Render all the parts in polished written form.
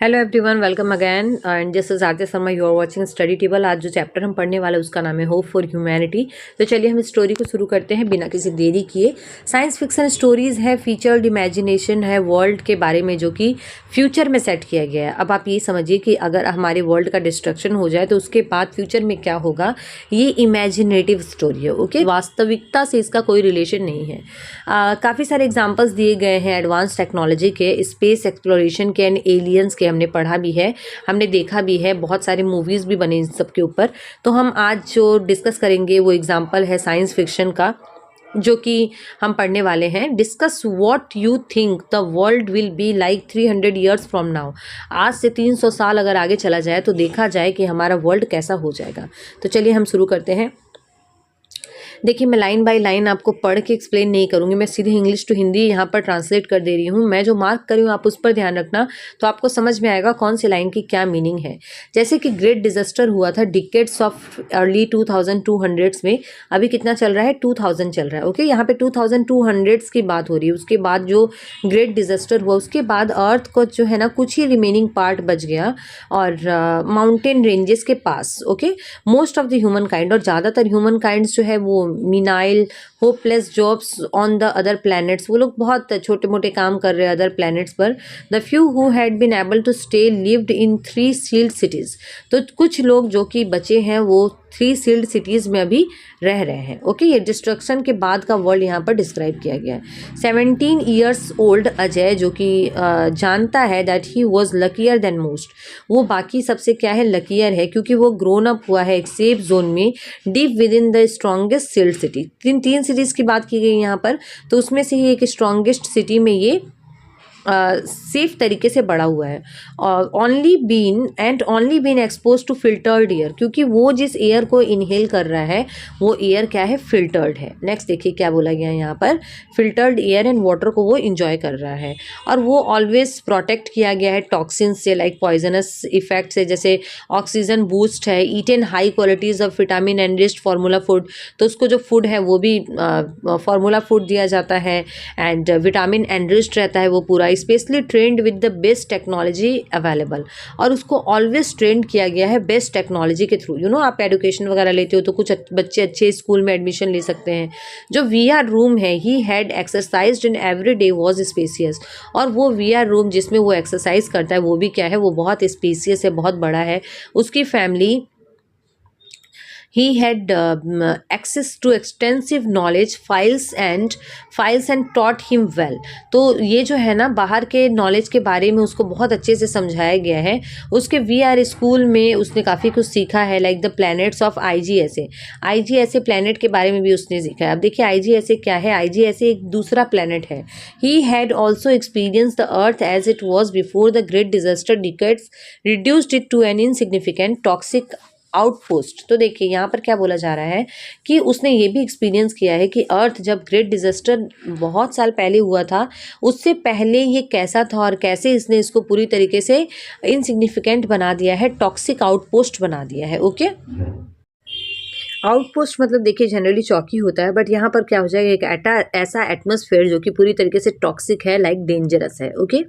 Hello everyone, welcome again and this is Aarti Sharma. You are watching study table. आज जो chapter हम पढ़ने वाले उसका नाम है होप फॉर ह्यूमैनिटी। तो चलिए हम स्टोरी को शुरू करते हैं बिना किसी देरी किए। साइंस फिक्शन स्टोरीज है, फीचर्ड इमेजिनेशन है वर्ल्ड के बारे में जो कि फ्यूचर में सेट किया गया है। अब आप ये समझिए कि अगर हमारे वर्ल्ड का डिस्ट्रक्शन हो जाए तो उसके बाद फ्यूचर में क्या होगा, ये इमेजिनेटिव स्टोरी है। ओके, वास्तविकता से इसका कोई रिलेशन नहीं है। काफ़ी सारे एग्जाम्पल्स दिए गए हैं एडवांस टेक्नोलॉजी के, स्पेस एक्सप्लोरेशन के एंड एलियंस के। हमने पढ़ा भी है, हमने देखा भी है, बहुत सारी मूवीज़ भी बने इन सब के ऊपर। तो हम आज जो डिस्कस करेंगे वो एग्जाम्पल है साइंस फिक्शन का, जो कि हम पढ़ने वाले हैं। Discuss what you think the world will be like 300 years from now. आज से 300 साल अगर आगे चला जाए तो देखा जाए कि हमारा वर्ल्ड कैसा हो जाएगा। तो चलिए हम शुरू करते हैं। देखिए, मैं लाइन बाय लाइन आपको पढ़ के एक्सप्लेन नहीं करूंगी, मैं सीधे इंग्लिश टू हिंदी यहाँ पर ट्रांसलेट कर दे रही हूँ। मैं जो मार्क कर रही हूँ आप उस पर ध्यान रखना, तो आपको समझ में आएगा कौन सी लाइन की क्या मीनिंग है। जैसे कि ग्रेट डिजास्टर हुआ था डिकेड्स ऑफ अर्ली 2200s में। अभी कितना चल रहा है, 2000 चल रहा है। ओके, यहाँ पे 2200s की बात हो रही है। उसके बाद जो ग्रेट डिजास्टर हुआ उसके बाद अर्थ को जो है ना कुछ ही रिमेनिंग पार्ट बच गया और माउंटेन रेंजेस के पास। Okay, most of the human kind, और ज़्यादातर ह्यूमन काइंड्स जो है वो menial hopeless jobs on the other planets. वो लोग बहुत छोटे मोटे काम कर रहे हैं अदर प्लैनेट्स पर। The few who had been able to stay lived in 3 sealed cities. तो कुछ लोग जो कि बचे हैं वो 3 सील्ड सिटीज़ में अभी रह रहे हैं। ओके, ये डिस्ट्रक्शन के बाद का वर्ल्ड यहाँ पर डिस्क्राइब किया गया है। 17 ईयर्स ओल्ड अजय जो कि जानता है that he was luckier than most. वो बाकी सबसे क्या है, लकीयर है, क्योंकि वो ग्रोन अप हुआ है एक सेफ जोन में deep within the strongest sealed city. तीन सिटीज़ की बात की गई यहाँ पर, तो उसमें से ही एक स्ट्रॉन्गेस्ट सिटी में ये सेफ तरीके से बड़ा हुआ है। और only been exposed to filtered air, क्योंकि वो जिस एयर को इनहेल कर रहा है वो एयर क्या है, फिल्टर्ड है। नेक्स्ट देखिए क्या बोला गया है यहाँ पर, फिल्टर्ड एयर एंड वाटर को वो इंजॉय कर रहा है। और वो ऑलवेज प्रोटेक्ट किया गया है टॉक्सिन से, लाइक पॉइजनस इफेक्ट से, जैसे ऑक्सीजन बूस्ट है, eaten high qualities of vitamin enriched formula food. तो उसको जो फूड है वो भी फार्मूला फूड दिया जाता है एंड विटामिन एनरिच्ड रहता है वो पूरा। Specially trend with the best technology available, और उसको ऑलवेज ट्रेंड किया गया है बेस्ट टेक्नोलॉजी के थ्रू। आप एडुकेशन वगैरह लेते हो तो कुछ बच्चे अच्छे स्कूल में एडमिशन ले सकते हैं। जो VR रूम है, he had exercised in every day was spacious. और वो VR रूम जिसमें वो एक्सरसाइज करता है वो भी क्या है, वो बहुत स्पेसियस है, बहुत बड़ा है। उसकी family, he had access to extensive knowledge files and taught him well। तो ये जो है ना बाहर के नॉलेज के बारे में उसको बहुत अच्छे से समझाया गया है। उसके VR स्कूल में उसने काफ़ी कुछ सीखा है, like the planets of IGSA planet के बारे में भी उसने सीखा है। अब देखिए IGSA क्या है, IGSA एक दूसरा प्लैनेट है। he had also experienced the earth as it was before the great disaster decades reduced it to an insignificant toxic outpost. तो देखिए यहाँ पर क्या बोला जा रहा है कि उसने ये भी एक्सपीरियंस किया है कि अर्थ जब ग्रेट डिजास्टर बहुत साल पहले हुआ था उससे पहले ये कैसा था और कैसे इसने इसको पूरी तरीके से इनसिग्निफिकेंट बना दिया है, टॉक्सिक आउटपोस्ट बना दिया है। ओके, आउटपोस्ट मतलब देखिए जनरली चौकी होता है, बट यहाँ पर क्या हो जाएगा, एक ऐसा एटमोसफेयर जो कि पूरी तरीके से टॉक्सिक है, लाइक डेंजरस है। ओके,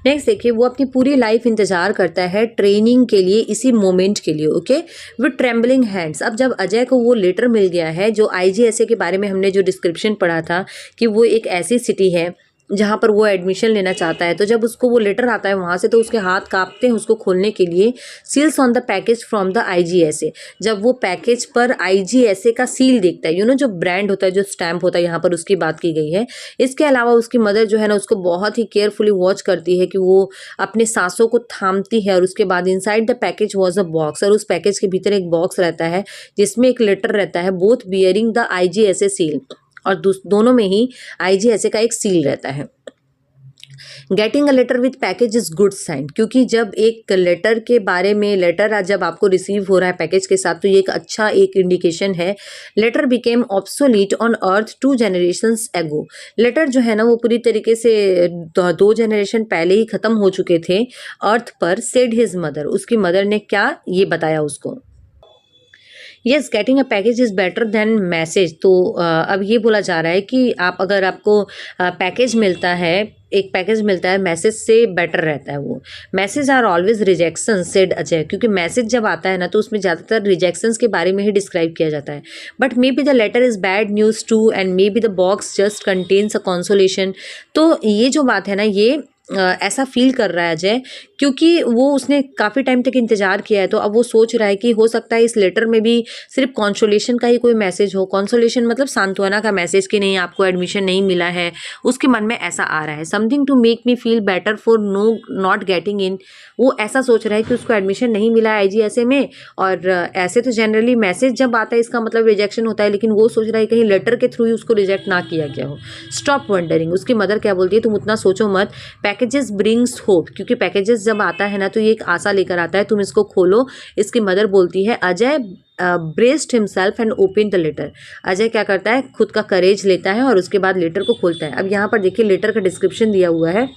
नेक्स्ट देखिए, वो अपनी पूरी लाइफ इंतजार करता है ट्रेनिंग के लिए, इसी मोमेंट के लिए। Okay, with trembling hands. अब जब अजय को वो लेटर मिल गया है, जो IGSA के बारे में हमने जो डिस्क्रिप्शन पढ़ा था कि वो एक ऐसी सिटी है जहाँ पर वो एडमिशन लेना चाहता है, तो जब उसको वो लेटर आता है वहाँ से तो उसके हाथ कांपते हैं उसको खोलने के लिए। Seals on the package from the IGSA। जब वो पैकेज पर IGSA का सील देखता है, जो ब्रांड होता है, जो स्टैम्प होता है, यहाँ पर उसकी बात की गई है। इसके अलावा उसकी मदर जो है ना उसको बहुत ही केयरफुली वॉच करती है कि वो अपने सांसों को थामती है। और उसके बाद inside the package was a box, और उस पैकेज के भीतर एक बॉक्स रहता है जिसमें एक लेटर रहता है, both bearing the IGSA seal, और दोनों में ही IGSA का एक सील रहता है। Getting a letter with package is good sign, क्योंकि जब एक लेटर के बारे में लेटर जब आपको रिसीव हो रहा है पैकेज के साथ तो ये एक अच्छा एक इंडिकेशन है। Letter became obsolete on earth 2 generations एगो। लेटर जो है ना वो पूरी तरीके से 2 जनरेशन पहले ही खत्म हो चुके थे अर्थ पर, सेड हिज मदर। उसकी मदर ने क्या ये बताया उसको, yes getting a package is better than message. तो अब ये बोला जा रहा है कि अगर आपको पैकेज मिलता है एक पैकेज मिलता है मैसेज से बेटर रहता है वो। Message are always rejection said Ajay, क्योंकि मैसेज जब आता है ना तो उसमें ज़्यादातर रिजेक्शंस के बारे में ही डिस्क्राइब किया जाता है। But may be the letter is bad news too and may be the box just contains a consolation. तो ये जो बात है ना ये ऐसा फील कर रहा है अजय, क्योंकि वो उसने काफ़ी टाइम तक इंतज़ार किया है, तो अब वो सोच रहा है कि हो सकता है इस लेटर में भी सिर्फ कॉन्सोलेशन का ही कोई मैसेज हो। कॉन्सोलेशन मतलब सांत्वना का मैसेज कि नहीं आपको एडमिशन नहीं मिला है, उसके मन में ऐसा आ रहा है। Something to make me feel better for not getting in. वो ऐसा सोच रहा है कि उसको एडमिशन नहीं मिला है IGSA में, और ऐसे तो जनरली मैसेज जब आता है इसका मतलब रिजेक्शन होता है, लेकिन वो सोच रहा है कहीं लेटर के थ्रू ही उसको रिजेक्ट ना किया गया हो। Stop wondering. उसकी मदर क्या बोलती है, तुम उतना सोचो मत, पैकेजेस ब्रिंग्स होप, क्योंकि पैकेजेस जब आता है ना तो ये एक आशा लेकर आता है, तुम इसको खोलो। इसकी मदर बोलती है। Ajay braced himself and open the letter. Ajay क्या करता है, खुद का करेज लेता है और उसके बाद लेटर को खोलता है। अब यहाँ पर देखिए लेटर का डिस्क्रिप्शन दिया हुआ है,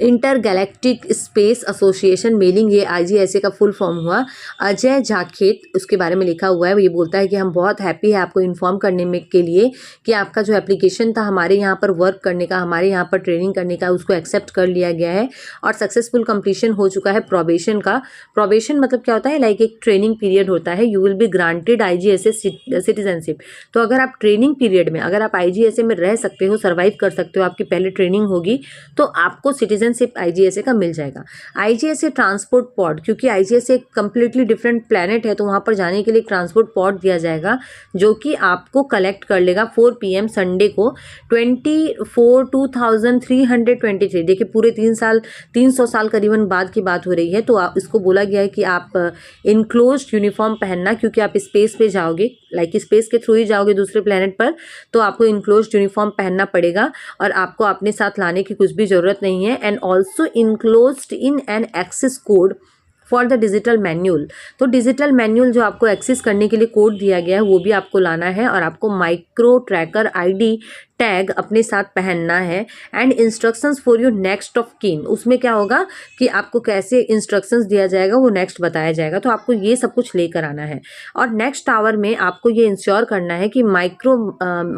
inter galactic space association mailing, ये IGSA का फुल फॉर्म हुआ। अजय जाखेत उसके बारे में लिखा हुआ है। ये बोलता है कि हम बहुत हैप्पी है आपको इन्फॉर्म करने में के लिए कि आपका जो एप्लीकेशन था हमारे यहाँ पर वर्क करने का, हमारे यहाँ पर ट्रेनिंग करने का, उसको एक्सेप्ट कर लिया गया है और सक्सेसफुल कंप्लीशन हो चुका है प्रोबेशन का। प्रोबेशन मतलब क्या होता है, लाइक एक ट्रेनिंग पीरियड होता है। You will be granted IGSA citizenship. तो अगर आप ट्रेनिंग पीरियड में, अगर आप IGSA में रह सकते हो, सर्वाइव कर सकते हो, आपकी पहले ट्रेनिंग होगी तो आपको सिटीजनशिप IGSA का मिल जाएगा। IGSA ट्रांसपोर्ट पॉड, क्योंकि IGSA एक कंप्लीटली डिफरेंट प्लेनेट है तो वहाँ पर जाने के लिए ट्रांसपोर्ट पॉड दिया जाएगा जो कि आपको कलेक्ट कर लेगा 4 PM संडे को 24/2/323। देखिए पूरे 300 साल करीबन बाद की बात हो रही है। तो इसको बोला गया है कि आप इनक्लोज्ड यूनिफॉर्म पहनना, क्योंकि आप स्पेस पे जाओगे, लाइक स्पेस के थ्रू ही जाओगे दूसरे प्लेनेट पर, तो आपको इनक्लोज्ड यूनिफॉर्म पहनना पड़ेगा और आपको अपने साथ लाने की कुछ भी ज़रूरत नहीं है। And also enclosed in an access code for the digital manual. तो डिजिटल मैन्यूल जो आपको एक्सेस करने के लिए कोड दिया गया है वो भी आपको लाना है और आपको माइक्रो ट्रैकर ID टैग अपने साथ पहनना है। And instructions for your next of कीन, उसमें क्या होगा कि आपको कैसे इंस्ट्रक्शंस दिया जाएगा वो नेक्स्ट बताया जाएगा, तो आपको ये सब कुछ लेकर आना है। और नेक्स्ट आवर में आपको ये इंश्योर करना है कि माइक्रो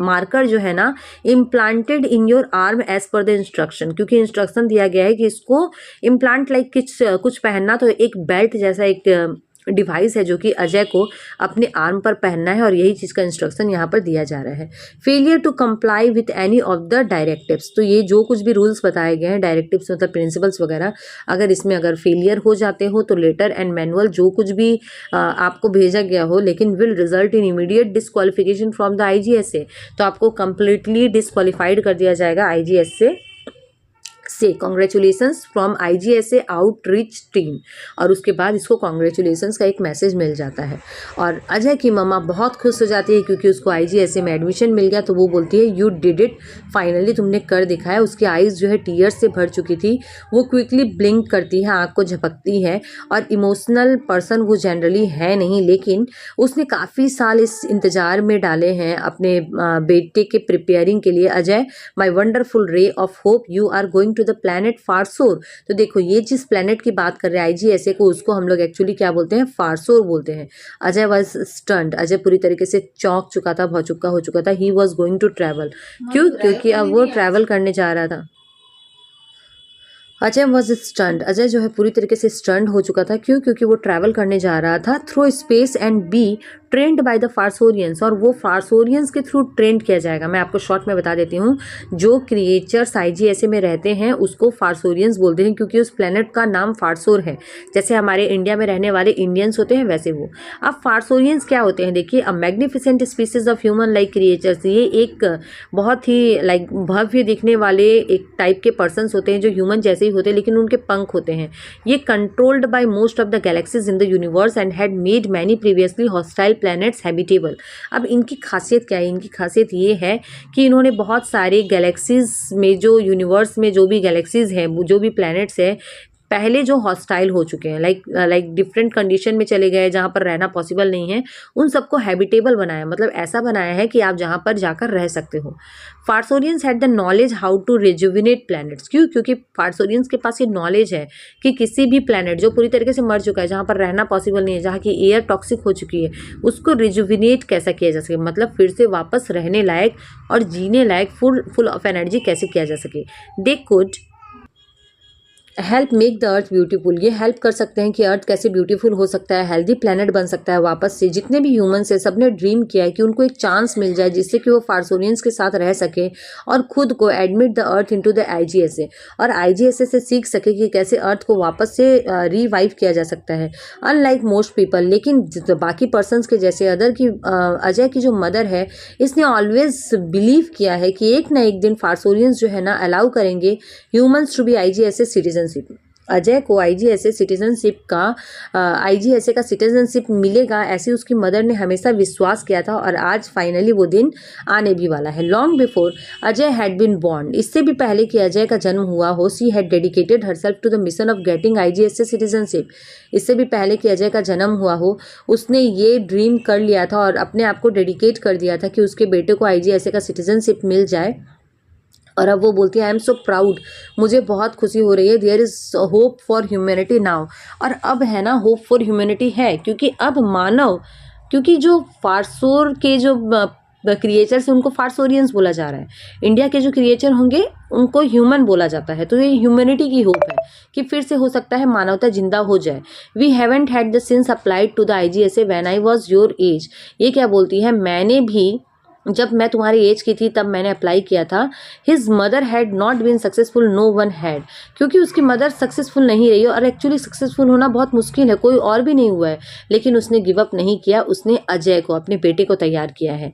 मार्कर जो है ना implanted in your arm as per the instruction, क्योंकि इंस्ट्रक्शन दिया गया है कि इसको इम्प्लांट लाइक कुछ पहनना, तो एक बेल्ट जैसा एक डिवाइस है जो कि अजय को अपने आर्म पर पहनना है और यही चीज़ का इंस्ट्रक्शन यहाँ पर दिया जा रहा है। Failure to comply with any of the directives, तो ये जो कुछ भी रूल्स बताए गए हैं, डायरेक्टिव्स मतलब प्रिंसिपल्स वगैरह, अगर इसमें अगर फेलियर हो जाते हो तो लेटर एंड मैनुअल जो कुछ भी आपको भेजा गया हो लेकिन will result in immediate disqualification from the IGSA, तो आपको कंप्लीटली डिस्क्वालीफाइड कर दिया जाएगा IGSA से। Congratulations from IGSA outreach team, और उसके बाद इसको कॉन्ग्रेचुलेसन्स का एक मैसेज मिल जाता है। और अजय की मम्मा बहुत खुश हो जाती है क्योंकि उसको IGSA में एडमिशन मिल गया, तो वो बोलती है यू डिड इट, फाइनली तुमने कर दिखाया। उसकी आइज़ जो है टीयर्स से भर चुकी थी, वो क्विकली ब्लिंक करती है, आँख को झपकती है, और इमोशनल पर्सन वो जनरली है नहीं, लेकिन उसने काफ़ी साल इस इंतज़ार में डाले हैं अपने बेटे के प्रिपेयरिंग के लिए। Ajay my wonderful ray of hope, you are going to the planet Farsor. तो देखो ये जिस प्लैनेट की बात कर रहे हैं IGSA को, उसको हम लोग एक्चुअली क्या बोलते हैं, फारसोर बोलते हैं। अजय वॉज स्टंड, अजय पूरी तरीके से चौंक चुका था, भौचुक्का हो चुका था। He was going to travel, क्यों, क्योंकि अब वो ट्रैवल करने जा रहा था। अजय वॉज स्टंड, अजय जो है पूरी तरीके से स्टंड हो चुका था। क्यों, क्योंकि वो ट्रैवल करने जा रहा था through space and be trained by the Farsorians, और वो फारसोरियंस के थ्रू ट्रेंड किया जाएगा। मैं आपको शॉर्ट में बता देती हूँ, जो क्रिएचर्स IGSA में रहते हैं उसको फारसोरियंस बोलते हैं, क्योंकि उस प्लेनेट का नाम फारसोर है। जैसे हमारे इंडिया में रहने वाले इंडियंस होते हैं वैसे वो। अब फारसोरियंस क्या होते हैं, देखिए, अ magnificent species of human like creatures, ये एक बहुत ही लाइक भव्य दिखने वाले एक टाइप के पर्सन्स होते हैं जो ह्यूमन जैसे ही होते हैं, लेकिन उनके पंख होते हैं। ये controlled by most of the galaxies in the universe and had made many previously hostile planets habitable. अब इनकी खासियत क्या है, इनकी खासियत ये है कि इन्होंने बहुत सारे गैलेक्सीज में, जो यूनिवर्स में जो भी गैलेक्सीज हैं, जो भी प्लैनेट्स है, पहले जो हॉस्टाइल हो चुके हैं, लाइक डिफरेंट कंडीशन में चले गए जहाँ पर रहना पॉसिबल नहीं है, उन सबको हैबिटेबल बनाया, मतलब ऐसा बनाया है कि आप जहाँ पर जाकर रह सकते हो। Farsorians had the knowledge how to rejuvenate planets. क्यों? क्योंकि फार्सोरियंस के पास ये नॉलेज है कि किसी भी प्लैनेट जो पूरी तरीके से मर चुका है, जहाँ पर रहना पॉसिबल नहीं है, जहाँ की एयर टॉक्सिक हो चुकी है, उसको रिजुविनेट कैसे किया जा सके, मतलब फिर से वापस रहने लायक और जीने लायक फुल ऑफ एनर्जी कैसे किया जा सके। They could help make the earth beautiful. ये हेल्प कर सकते हैं कि अर्थ कैसे ब्यूटीफुल हो सकता है, हेल्दी प्लेनेट बन सकता है वापस से। जितने भी ह्यूमंस है सबने ड्रीम किया है कि उनको एक चांस मिल जाए जिससे कि वो फार्सोनियंस के साथ रह सके और खुद को admit the Earth into the IGSA, और आईजीएसए से सीख सके कि कैसे अर्थ को वापस से रिवाइव किया जा सकता है। अनलाइक मोस्ट पीपल, लेकिन बाकी पर्सनस के जैसे अदर की अजय की जो मदर है, इसने ऑलवेज बिलीव किया है कि एक ना एक दिन फार्सोनियंस जो है ना अलाउ करेंगे humans to be IGSA citizen. Ajay को आईजीएसए का सिटीजनशिप मिलेगा, ऐसी उसकी मदर ने हमेशा विश्वास किया था, और आज फाइनली वो दिन आने भी वाला है। Long before Ajay had been born, इससे भी पहले कि अजय का जन्म हुआ हो, she had dedicated herself to the mission of getting IGSA citizenship. इससे भी पहले कि अजय का जन्म हुआ हो, उसने ये ड्रीम कर लिया था और अपने आप को डेडिकेट कर दिया था कि उसके बेटे को आईजीएसए का सिटीजनशिप मिल जाए। और अब वो बोलती है आई एम सो प्राउड, मुझे बहुत खुशी हो रही है, there is hope for humanity now. और अब है ना होप फॉर ह्यूमैनिटी है, क्योंकि अब मानव, क्योंकि जो फार्सोर के जो क्रिएचर्स हैं उनको फार्सोरियंस बोला जा रहा है, इंडिया के जो क्रिएचर होंगे उनको ह्यूमन बोला जाता है। तो ये ह्यूमैनिटी की होप है कि फिर से हो सकता है मानवता जिंदा हो जाए। We haven't had the since applied to the IGSA when I was your age. ये क्या बोलती है, मैंने भी जब मैं तुम्हारी एज की थी तब मैंने अप्लाई किया था। His mother had not been successful, no one had, क्योंकि उसकी मदर सक्सेसफुल नहीं रही, और एक्चुअली सक्सेसफुल होना बहुत मुश्किल है, कोई और भी नहीं हुआ है, लेकिन उसने गिव अप नहीं किया, उसने अजय को, अपने बेटे को तैयार किया है।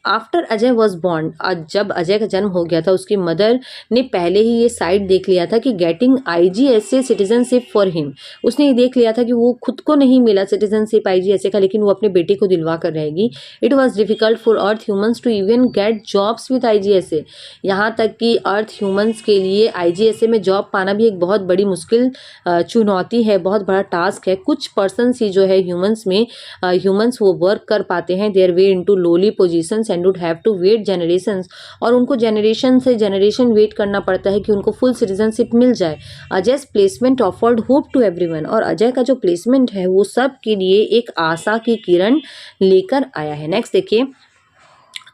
आफ्टर अजय वॉज बॉर्न, जब अजय का जन्म हो गया था, उसकी मदर ने पहले ही ये साइड देख लिया था कि getting IGSA citizenship for him, उसने ये देख लिया था कि वो खुद को नहीं मिला सिटीजनशिप आईजीएसए का, लेकिन वो अपने बेटे को दिलवा कर रहेगी। It was difficult for Earth humans to even get jobs with IGSA, यहाँ तक कि अर्थ ह्यूमंस के लिए आईजीएसए में जॉब पाना भी एक बहुत बड़ी मुश्किल चुनौती है, बहुत बड़ा टास्क है। कुछ पर्सन्स ही जो है ह्यूमंस वो वर्क कर पाते हैं their way into lowly positions and would have to wait generations, और उनको जनरेशन से जनरेशन वेट करना पड़ता है कि उनको फुल सिटीजनशिप मिल जाए। Ajay's placement offered hope to everyone, और अजय का जो प्लेसमेंट है वो सब के लिए एक आशा की किरण लेकर आया है। नेक्स्ट देखिए,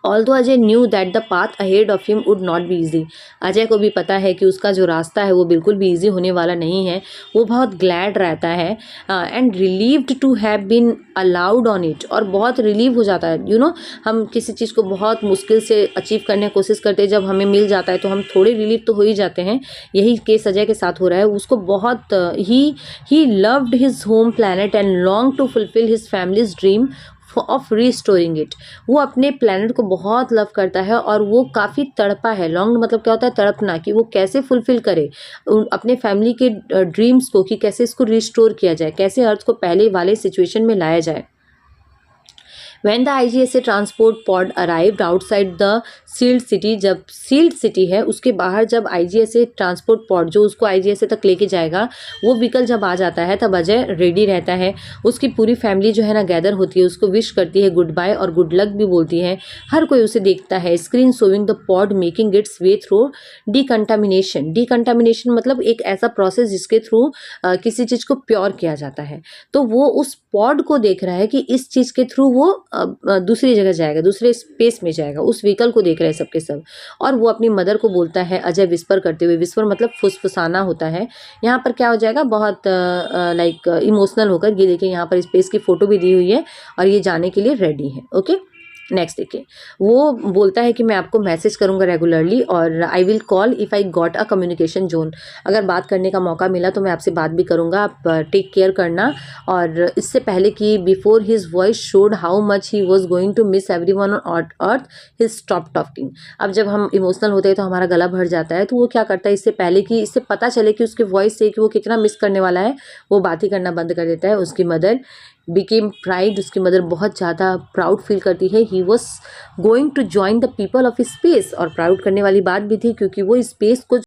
although Ajay knew that the path ahead of him would not be easy, Ajay को भी पता है कि उसका जो रास्ता है वो बिल्कुल भी ईजी होने वाला नहीं है, वो बहुत ग्लैड रहता है and relieved to have been allowed on it, और बहुत रिलीव हो जाता है। हम किसी चीज़ को बहुत मुश्किल से अचीव करने की कोशिश करते हैं, जब हमें मिल जाता है तो हम थोड़े रिलीव तो हो ही जाते हैं। यही केस अजय के साथ हो रहा है। उसको बहुत ही loved his home planet and long to fulfil his family's dream of restoring it, वो अपने प्लैनेट को बहुत लव करता है और वो काफ़ी तड़पा है। लॉन्ग मतलब क्या होता है, तड़पना, कि वो कैसे फुलफिल करे अपने फैमिली के ड्रीम्स को, कि कैसे इसको रिस्टोर किया जाए, कैसे अर्थ को पहले वाले सिचुएशन में लाया जाए। When the IGSA transport pod arrived outside the sealed city, जब सील्ड सिटी है उसके बाहर जब IGSA ट्रांसपोर्ट पॉड जो उसको IGSA तक लेके जाएगा, वो व्हीकल जब आ जाता है तब अजय रेडी रहता है। उसकी पूरी फैमिली जो है ना गैदर होती है, उसको विश करती है गुड बाय और गुड लक भी बोलती है। हर कोई उसे देखता है। Screen showing the pod making its way through decontamination. Decontamination मतलब एक ऐसा प्रोसेस जिसके थ्रू किसी चीज़ को प्योर किया जाता है। तो वो उस पॉड को देख रहा है कि इस चीज़ के थ्रू वो दूसरी जगह जाएगा, दूसरे स्पेस में जाएगा, उस व्हीकल को देख रहे हैं सबके सब। और वो अपनी मदर को बोलता है, अजय विस्पर करते हुए, विस्पर मतलब फुसफुसाना होता है। यहाँ पर क्या हो जाएगा, बहुत लाइक इमोशनल होकर, ये देखिए यहाँ पर स्पेस की फ़ोटो भी दी हुई है और ये जाने के लिए रेडी है। ओके, नेक्स्ट देखिए, वो बोलता है कि मैं आपको मैसेज करूंगा रेगुलरली और I will call if I got a communication zone. अगर बात करने का मौका मिला तो मैं आपसे बात भी करूंगा, आप टेक केयर करना। और इससे पहले कि before his voice showed how much he was going to miss everyone on Earth, his stop talking. अब जब हम इमोशनल होते हैं तो हमारा गला भर जाता है, तो वो क्या करता है, इससे पहले कि इससे पता चले कि उसके वॉइस से कि वो कितना मिस करने वाला है, वो बात ही करना बंद कर देता है। उसकी मदर बिकेम प्राइड, उसकी मदर बहुत ज़्यादा प्राउड फील करती है। He was going to join the people of space, और प्राउड करने वाली बात भी थी क्योंकि वो स्पेस को